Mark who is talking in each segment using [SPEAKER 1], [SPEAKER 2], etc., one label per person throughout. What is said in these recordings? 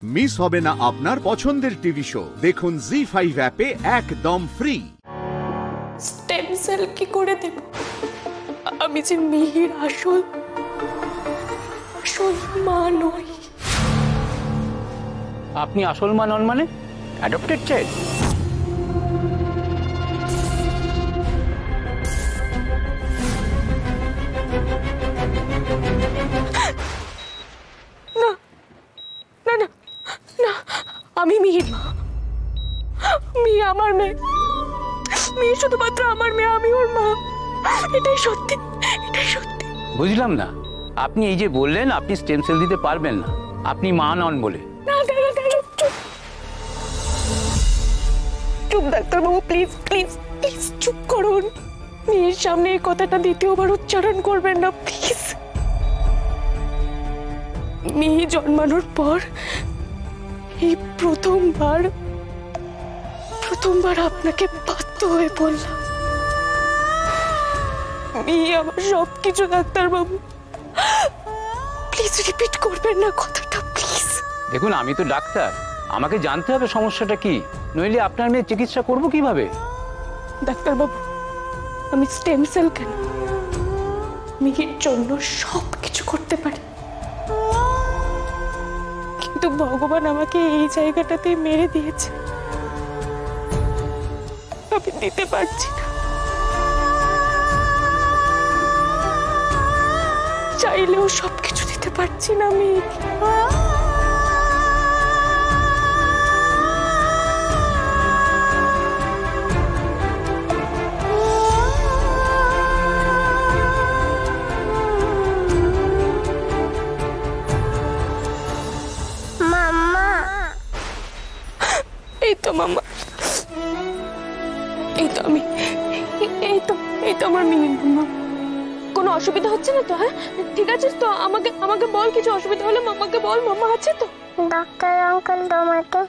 [SPEAKER 1] Miss হবে না আপনার পছন্দের টিভি শো। দেখুন জি5 অ্যাপে একদম ফ্রি।
[SPEAKER 2] স্টেম সেল কি করে দেব? আমি যে মিহির আসল মা নই।
[SPEAKER 3] আপনি আসল মা নন মানে? Adopted child?
[SPEAKER 2] না না না না, আমি মিহির মা। মিহি আমার মেয়ে। মিহি শুধুমাত্র আমার মেয়ে, আমি ওর মা। এটাই সত্যি, এটাই সত্যি।
[SPEAKER 3] বুঝলাম না, আপনি এই যে বললেন আপনি স্টেম সেল দিতে পারবেন না, আপনি মা নন বলে।
[SPEAKER 2] না দাঁড়া দাঁড়া, চুপ ডাক্তারবাবু, প্লিজ প্লিজ প্লিজ চুপ করুন। মিহির সামনে এই কথাটা দ্বিতীয়বার উচ্চারণ করবেন না প্লিজ। মিহি জন্মানোর পর এই প্রথমবার আপনাকে বাধ্য হয়ে বললাম মিহি আমার সবকিছু। ডাক্তারবাবু প্লিজ রিপিট করবেন না কথাটা প্লিজ।
[SPEAKER 3] দেখুন, আমি তো ডাক্তার, আমাকে জানতে হবে সমস্যাটা কি, নইলে আপনার মেয়ে চিকিৎসা করব কিভাবে?
[SPEAKER 2] ডাক্তারবাবু, আমি স্টেম সেল কেন, মিহির জন্য সবকিছু করতে পারি, কিন্তু ভগবান আমাকে এই জায়গাটাতে মেরে দিয়েছে। আমি দিতে পারছি না। চাইলেও সবকিছু দিতে পারছি না আমি।
[SPEAKER 4] মাম্মা,
[SPEAKER 2] এই তো মাম্মা, এই তো আমি, এই তো আমার মিহি মাম্মা। কোনো অসুবিধা হচ্ছে না তো? হ্যাঁ ঠিক আছে তো? আমাকে বল, কিছু অসুবিধা হলে মাম্মাকে বল, মাম্মা আছে তো?
[SPEAKER 4] ডাক্তার আঙ্কেল তোমাকে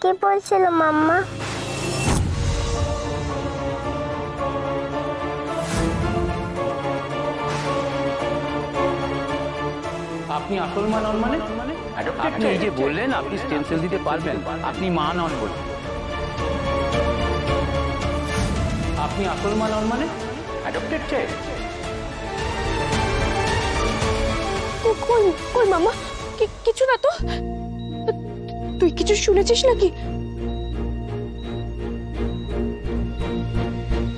[SPEAKER 4] কি বলছিল মাম্মা?
[SPEAKER 3] আপনি আসল মা নন মানে? আপনি এই যে বললেন আপনি স্টেম সেল দিতে পারবেন, আপনি মা নন বলে। আপনি আসল মা নন মানে? Adopted child?
[SPEAKER 2] কই মামা, কিছু না তো? তুই কিছু শুনেছিস নাকি?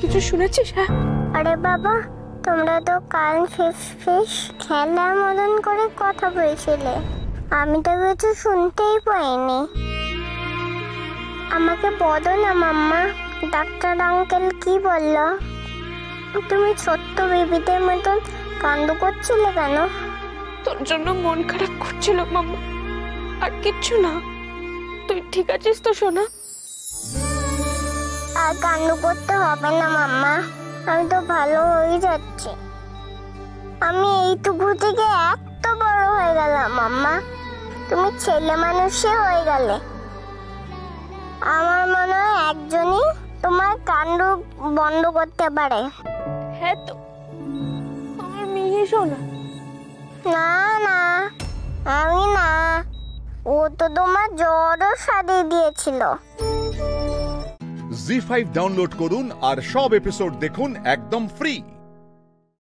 [SPEAKER 2] কিছু শুনেছিস? হ্যাঁ।
[SPEAKER 4] আরে বাবা, তোমরা তো কাল ফিস খেলা মদন করে কথা বলছিলে, আমি তো কিছু শুনতেই পাইনি। আমাকে বলো না মাম্মা, ডাক্তার আঙ্কেল কি বললো? তুমি ছোট্ট বেবিদের মতন কান্দ করছিলে কেন?
[SPEAKER 2] তোর জন্য মন খারাপ করছিল মাম্মা, আর কিচ্ছু না। তুই ঠিক আছিস তো সোনা?
[SPEAKER 4] আর কান্দ করতে হবে না মাম্মা, আমি তো ভালো হয়ে যাচ্ছি। আমি এইটুকু থেকে এত বড় হয়ে গেলাম মাম্মা, তুমি ছেলে মানুষে হয়ে গেলে। আমার মনে হয় একজনই তোমার কান্ড বন্ধ করতে পারে।
[SPEAKER 2] হ্যাঁ তো, আমার মিহি সোনা।
[SPEAKER 4] না না, আমি না, ও তো তোমার জ্বরও সারিয়ে দিয়েছিল।
[SPEAKER 1] জি5 ডাউনলোড করুন আর সব এপিসোড দেখুন একদম ফ্রি।